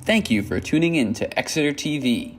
Thank you for tuning in to Exeter TV.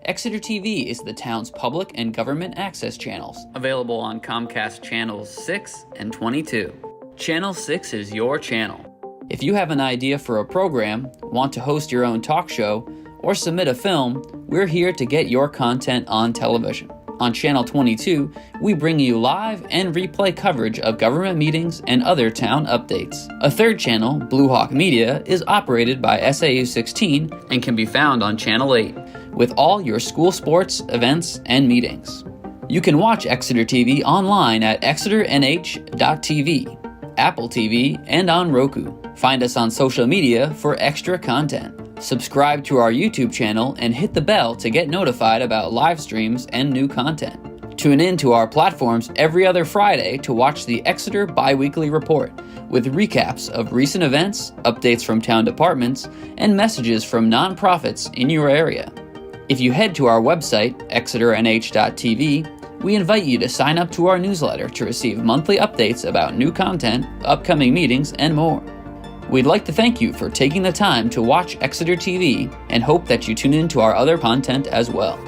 Exeter TV is the town's public and government access channels, available on Comcast Channels 6 and 22. Channel 6 is your channel. If you have an idea for a program, want to host your own talk show, or submit a film, we're here to get your content on television. On Channel 22, we bring you live and replay coverage of government meetings and other town updates. A third channel, Blue Hawk Media, is operated by SAU 16 and can be found on Channel 8, with all your school sports, events, and meetings. You can watch Exeter TV online at exeternh.tv, Apple TV, and on Roku. Find us on social media for extra content. Subscribe to our YouTube channel and hit the bell to get notified about live streams and new content. Tune in to our platforms every other Friday to watch the Exeter Bi-Weekly Report, with recaps of recent events, updates from town departments, and messages from nonprofits in your area. If you head to our website, exeternh.tv, we invite you to sign up to our newsletter to receive monthly updates about new content, upcoming meetings, and more. We'd like to thank you for taking the time to watch Exeter TV and hope that you tune in to our other content as well.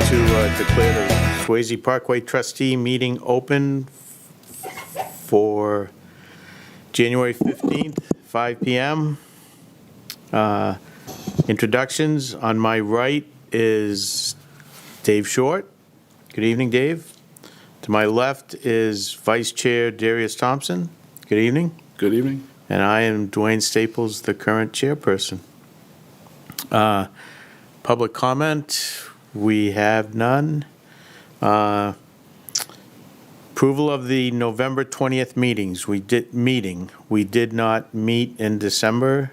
to declare the Swasey Parkway Trustee meeting open for January 15th, 5 p.m. Introductions. On my right is Dave Short. Good evening, Dave. To my left is Vice Chair Darius Thompson. Good evening. Good evening. And I am Dwayne Staples, the current chairperson. Public comment, we have none. Approval of the November 20th meetings. We did not meet in December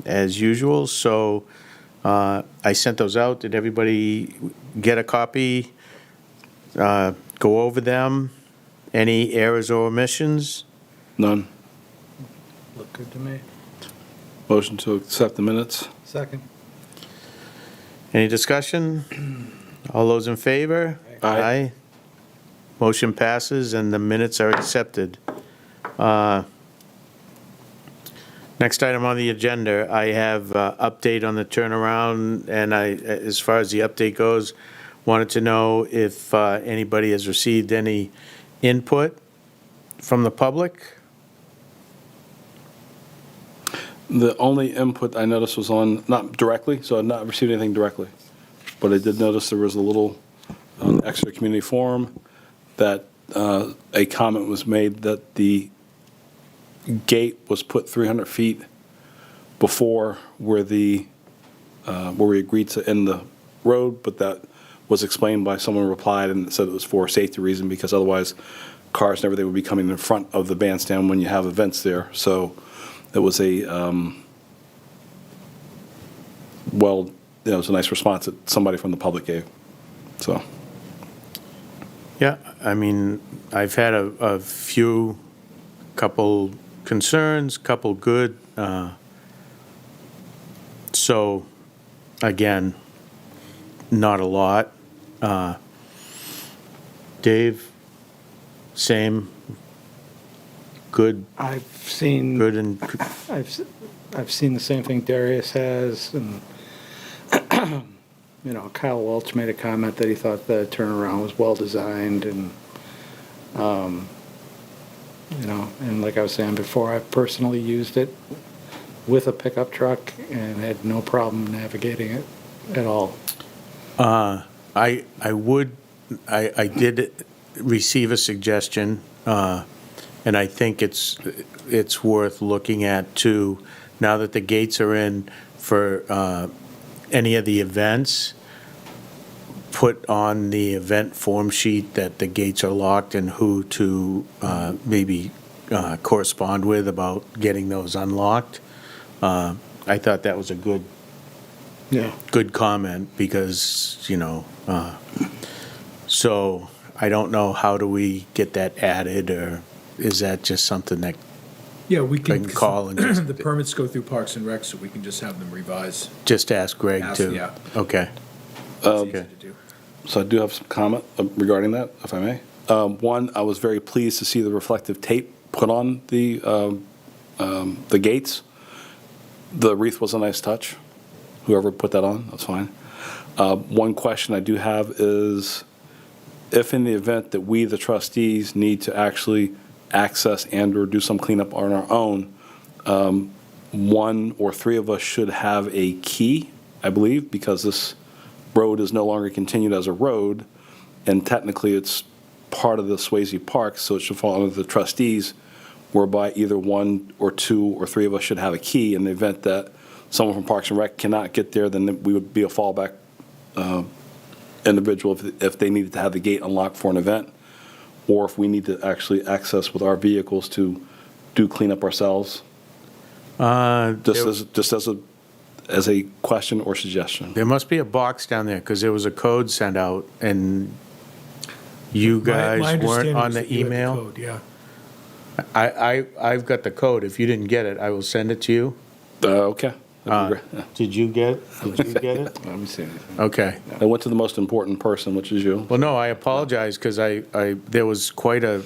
as usual, so I sent those out. Did everybody get a copy? Go over them. Any errors or omissions? None. Look good to me. Motion to accept the minutes. Second. Any discussion? All those in favor? Aye. Motion passes and the minutes are accepted. Next item on the agenda, I have update on the turnaround, and as far as the update goes, wanted to know if anybody has received any input from the public. The only input I noticed was on, not directly, so I've not received anything directly. But I did notice there was a little on Exeter Community Forum that a comment was made that the gate was put 300 feet before where we agreed to end the road, but that was explained by someone who replied and said it was for a safety reason because otherwise cars and everything would be coming in front of the bandstand when you have events there. So it was it was a nice response that somebody from the public gave. So. Yeah, I mean, I've had a couple concerns, couple good. So, again, not a lot. Dave, same. Good. I've seen Good and I've seen the same thing Darius has, and Kyle Welch made a comment that he thought the turnaround was well designed, and and like I was saying before, I've personally used it with a pickup truck and had no problem navigating it at all. I did receive a suggestion, and I think it's worth looking at too. Now that the gates are in for any of the events, put on the event form sheet that the gates are locked and who to maybe correspond with about getting those unlocked. I thought that was a good comment because, so I don't know, how do we get that added, or is that just something that Yeah, we can call and just the permits go through Parks and Rec, so we can just have them revised. just ask Greg to? Yeah. Okay. It's easy to do. So I do have some comment regarding that, if I may. One, I was very pleased to see the reflective tape put on the gates. The wreath was a nice touch. Whoever put that on, that's fine. One question I do have is, if in the event that we, the trustees, need to actually access and or do some cleanup on our own, one or three of us should have a key, I believe, because this road is no longer continued as a road, and technically it's part of the Swasey Park, so it should fall under the trustees, whereby either one or two or three of us should have a key. In the event that someone from Parks and Rec cannot get there, then we would be a fallback individual if they needed to have the gate unlocked for an event, or if we need to actually access with our vehicles to do cleanup ourselves. Just as a question or suggestion. There must be a box down there, because there was a code sent out, and you guys My weren't understanding on was the that you had the email. code, yeah. I've got the code. If you didn't get it, I will send it to you. Okay. That'd be great. Did you get it? Let me see anything. Okay. I went to the most important person, which is you. Well, no, I apologize, because there was quite a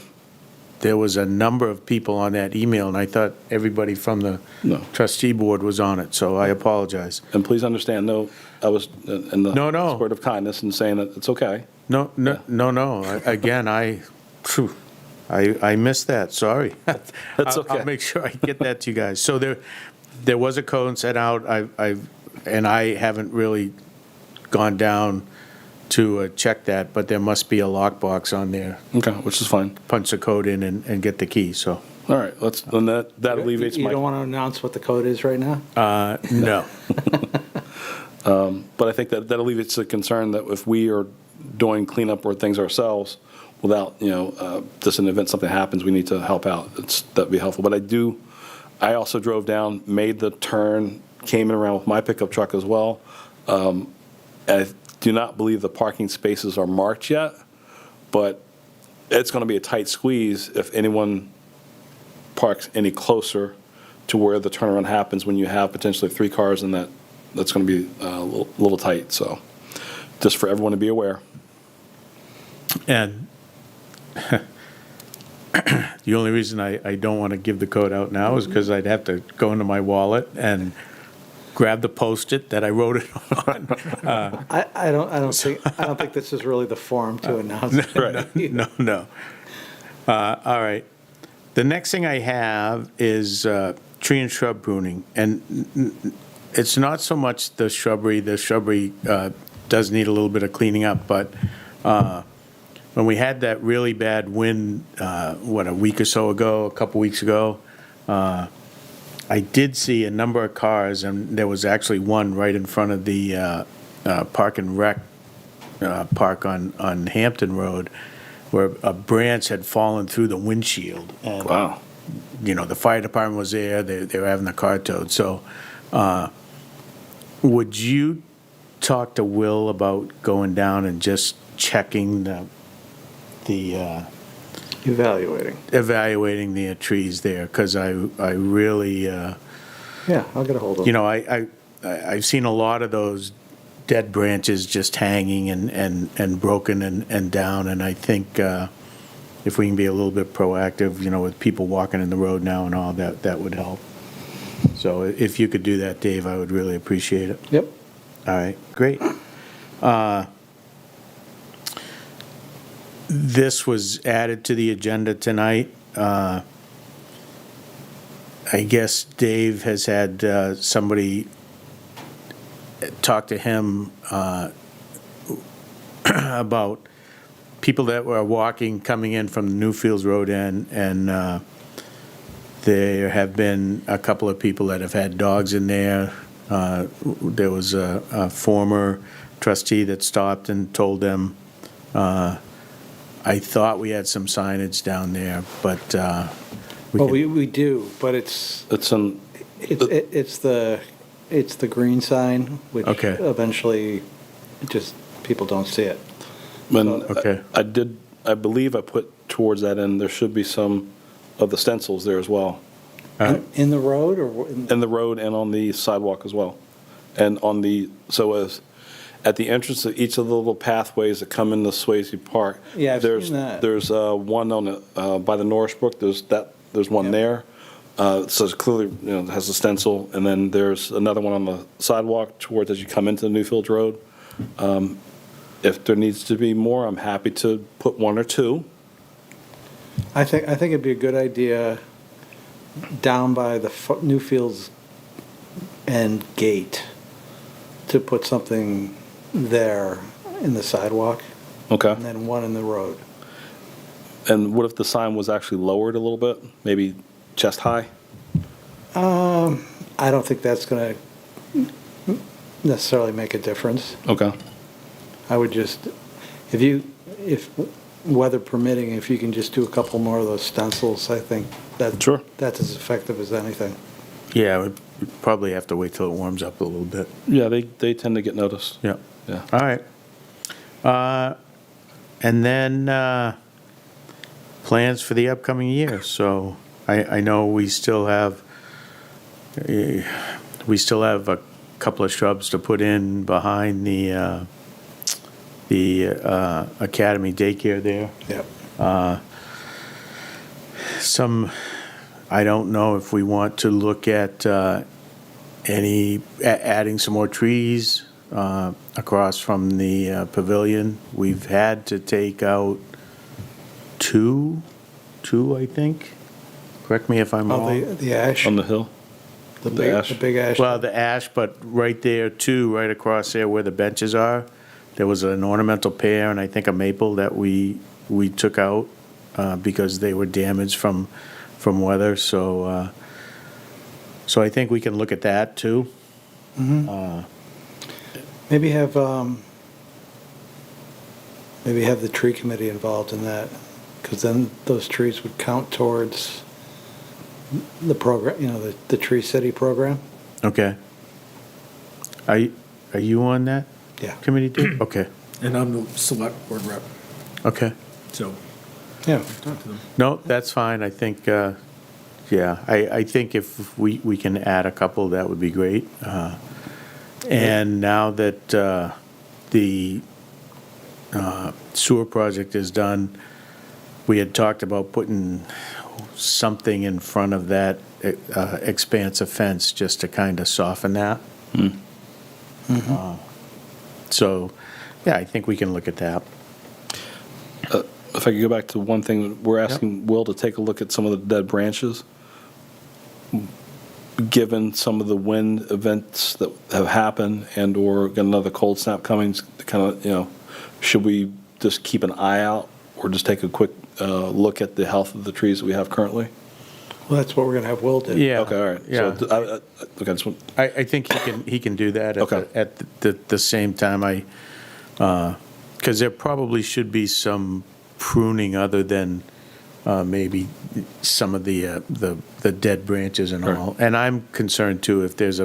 there was a number of people on that email, and I thought everybody from the No. trustee board was on it, so I apologize. And please understand, no, I was in the No. spirit of kindness and saying that it's okay. No. Again, I missed that, sorry. That's okay. I'll make sure I get that to you guys. So there was a code set out, and I haven't really gone down to check that, but there must be a lockbox on there. Okay, which is fine. Punch the code in and get the key, so, All right, then that alleviates You my. don't want to announce what the code is right now? no. But I think that alleviates the concern that if we are doing cleanup or things ourselves without, just an event, something happens, we need to help out. That'd be helpful. But I also drove down, made the turn, came in around with my pickup truck as well. I do not believe the parking spaces are marked yet, but it's going to be a tight squeeze if anyone parks any closer to where the turnaround happens when you have potentially 3 cars, and that's going to be a little tight. So just for everyone to be aware. And the only reason I don't want to give the code out now is because I'd have to go into my wallet and grab the Post-it that I wrote it on. I don't think this is really the forum to announce it. Right. No. All right. The next thing I have is tree and shrub pruning. And it's not so much the shrubbery. The shrubbery does need a little bit of cleaning up, but when we had that really bad wind, a week or so ago, a couple weeks ago, I did see a number of cars, and there was actually one right in front of the Park and Rec park on Hampton Road, where a branch had fallen through the windshield. And, Wow. The fire department was there. They were having the car towed. So would you talk to Will about going down and just checking the evaluating the trees there? Because I really, Yeah, I'll get a hold of it. I've seen a lot of those dead branches just hanging and broken and down, and I think if we can be a little bit proactive, with people walking in the road now and all, that would help. So if you could do that, Dave, I would really appreciate it. Yep. All right, great. This was added to the agenda tonight. I guess Dave has had somebody talk to him about people that were walking, coming in from the Newfields Road end, and there have been a couple of people that have had dogs in there. There was a former trustee that stopped and told them, I thought we had some signage down there, but We do, but it's the green sign, which Okay. eventually just people don't see it. Okay. I believe I put towards that end, there should be some of the stencils there as well. In the road or In the road and on the sidewalk as well. And as at the entrance of each of the little pathways that come into Swasey Park. Yeah, I've seen that. There's one by the Norris Brook, there's one Yep. there. So it's clearly, it has a stencil, and then there's another one on the sidewalk towards as you come into the Newfield Road. If there needs to be more, I'm happy to put 1 or 2. I think it'd be a good idea down by the Newfields end gate to put something there in the sidewalk, Okay. and then one in the road. And what if the sign was actually lowered a little bit, maybe chest high? I don't think that's going to necessarily make a difference. Okay. I would just, if weather permitting, if you can just do a couple more of those stencils, I think Sure. that's as effective as anything. Yeah, we'd probably have to wait till it warms up a little bit. Yeah, they tend to get noticed. Yeah. Yeah. All right. And then plans for the upcoming year. So I know we still have a couple of shrubs to put in behind the academy daycare there. Yep. I don't know if we want to look at adding some more trees across from the pavilion. We've had to take out two, I think. Correct me if I'm Oh, wrong. the ash, On the hill? the ash? big ash. Well, the ash, but right there too, right across there where the benches are, there was an ornamental pear and I think a maple that we took out because they were damaged from weather. So I think we can look at that too. Maybe have the tree committee involved in that, because then those trees would count towards the program, the Tree City program. Okay. Are you on that Yeah. committee too? Okay. And I'm the select board rep, Okay. so Yeah. talk to them. No, that's fine. I think, I think if we can add a couple, that would be great. And now that the sewer project is done, we had talked about putting something in front of that expanse of fence just to kind of soften that. So, yeah, I think we can look at that. If I could go back to one thing, we're asking Will to take a look at some of the dead branches. Given some of the wind events that have happened and/or got another cold snap coming, kind of, should we just keep an eye out or just take a quick look at the health of the trees that we have currently? Well, that's what we're gonna have Will do. Yeah. Okay, all right. Yeah. So, okay, just want- I think he can do that Okay. at the same time. Because there probably should be some pruning other than maybe some of the dead branches and Right. all. And I'm concerned too, if there's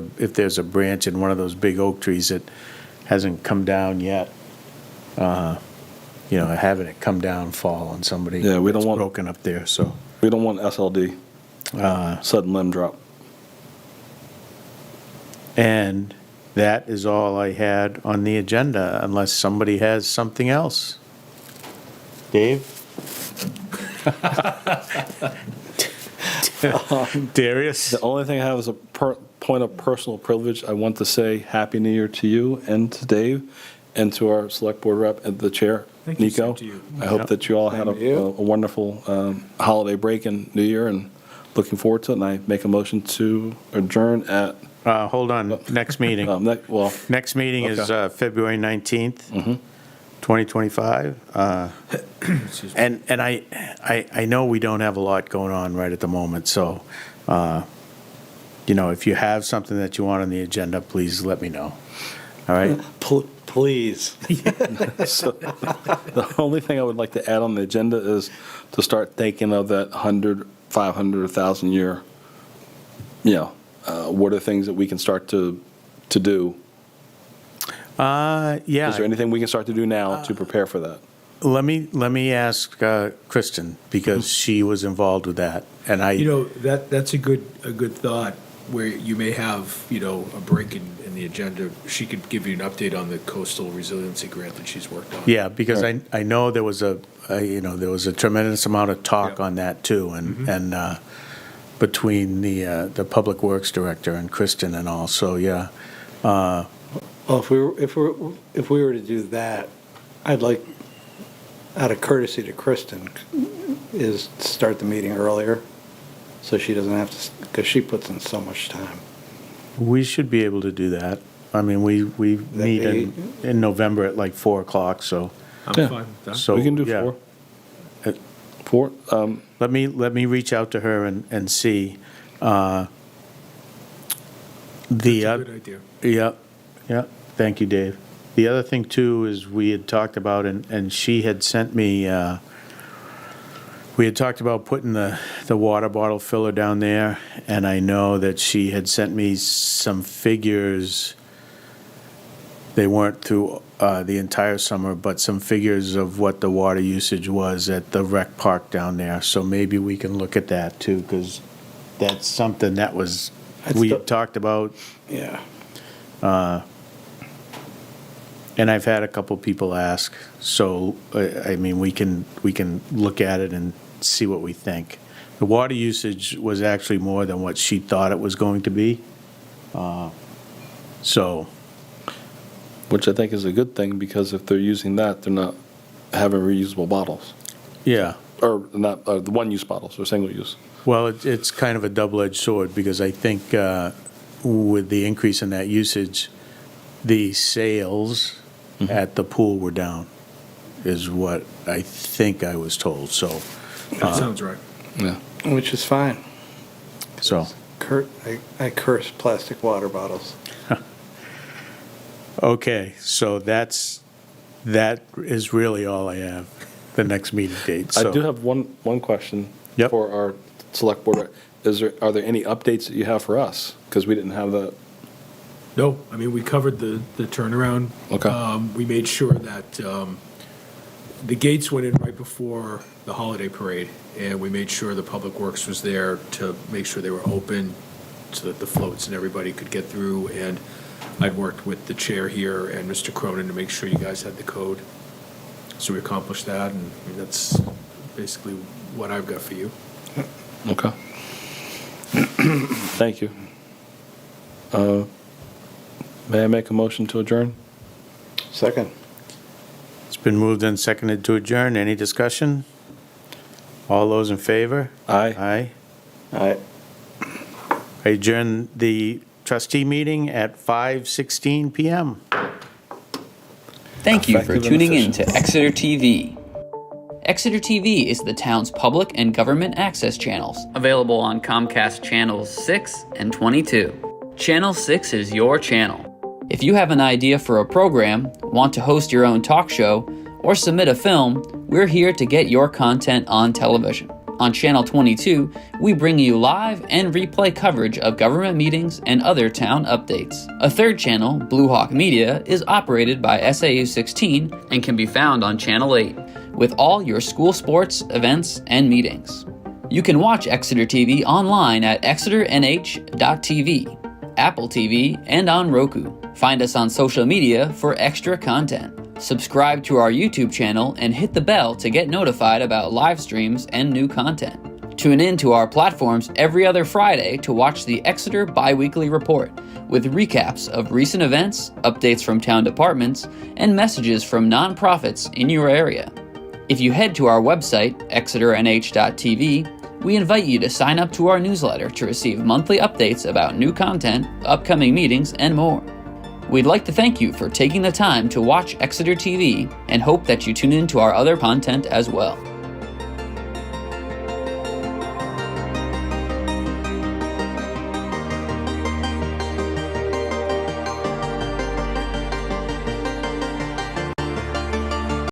a branch in one of those big oak trees that hasn't come down yet, having it come down, fall on somebody. Yeah, we don't that's want- broken up there, so. we don't want SLD, sudden limb drop. And that is all I had on the agenda, unless somebody has something else. Dave? Darius? The only thing I have is a point of personal privilege. I want to say Happy New Year to you and to Dave and to our select board rep and the chair, Thank you, Nico. same to you. I hope that you all had Same to you. a wonderful holiday break and New Year, and looking forward to it. And I make a motion to adjourn at, Hold on, next meeting. Next meeting is Okay. February 19th, Mm-hmm. 2025. Excuse me. And I know we don't have a lot going on right at the moment, so, if you have something that you want on the agenda, please let me know. All right? Please. So, the only thing I would like to add on the agenda is to start thinking of that 100, 500, 1,000 year, what are things that we can start to do? Yeah. Is there anything we can start to do now to prepare for that? Let me ask Kristen, because she was involved with that, and That's a good thought, where you may have, a break in the agenda. She could give you an update on the coastal resiliency grant that she's worked on. yeah, because I know there was a tremendous amount of talk Yeah. on that too, and between the public works director and Kristen and all, so yeah. Well, if we were to do that, I'd like, out of courtesy to Kristen, is to start the meeting earlier, so she doesn't have to, because she puts in so much time. We should be able to do that. I mean, we meet be- in November at like 4:00, so. I'm Yeah. fine with that. So, We can do yeah. 4. Uh, 4? Let me reach out to her and see. That's a good idea. Yeah, thank you, Dave. The other thing too is we had talked about, and she had sent me, we had talked about putting the water bottle filler down there, and I know that she had sent me some figures. They weren't through the entire summer, but some figures of what the water usage was at the rec park down there. So maybe we can look at that too, because that's something that was, we had talked about. Yeah. And I've had a couple people ask, so, I mean, we can look at it and see what we think. The water usage was actually more than what she thought it was going to be. So, Which I think is a good thing, because if they're using that, they're not having reusable bottles. yeah. Or not, the one-use bottles, or single-use. Well, it's kind of a double-edged sword, because I think with the increase in that usage, the sales at the pool were down, is what I think I was told, so. That sounds right. Yeah. Which is fine. So, I curse plastic water bottles. okay, so that is really all I have, the next meeting date, so. I do have one question Yep. for our select board. Are there any updates that you have for us? Because we didn't have that. No, I mean, we covered the turnaround. Okay. We made sure that the gates went in right before the holiday parade, and we made sure the Public Works was there to make sure they were open so that the floats and everybody could get through. And I'd worked with the chair here and Mr. Cronin to make sure you guys had the code. So we accomplished that, and I mean, that's basically what I've got for you. Okay. Thank you. May I make a motion to adjourn? Second. It's been moved and seconded to adjourn. Any discussion? All those in favor? Aye. Aye. All right. I adjourn the trustee meeting at 5:16 PM. Thank you for Effective and tuning in efficient. to Exeter TV. Exeter TV is the town's public and government access channels, available on Comcast channels 6 and 22. Channel 6 is your channel. If you have an idea for a program, want to host your own talk show, or submit a film, we're here to get your content on television. On Channel 22, we bring you live and replay coverage of government meetings and other town updates. A third channel, Blue Hawk Media, is operated by SAU 16 and can be found on Channel 8, with all your school sports, events, and meetings. You can watch Exeter TV online at exeternh.tv, Apple TV, and on Roku. Find us on social media for extra content. Subscribe to our YouTube channel and hit the bell to get notified about live streams and new content. Tune in to our platforms every other Friday to watch the Exeter Biweekly Report, with recaps of recent events, updates from town departments, and messages from nonprofits in your area. If you head to our website, exeternh.tv, we invite you to sign up to our newsletter to receive monthly updates about new content, upcoming meetings, and more. We'd like to thank you for taking the time to watch Exeter TV and hope that you tune in to our other content as well.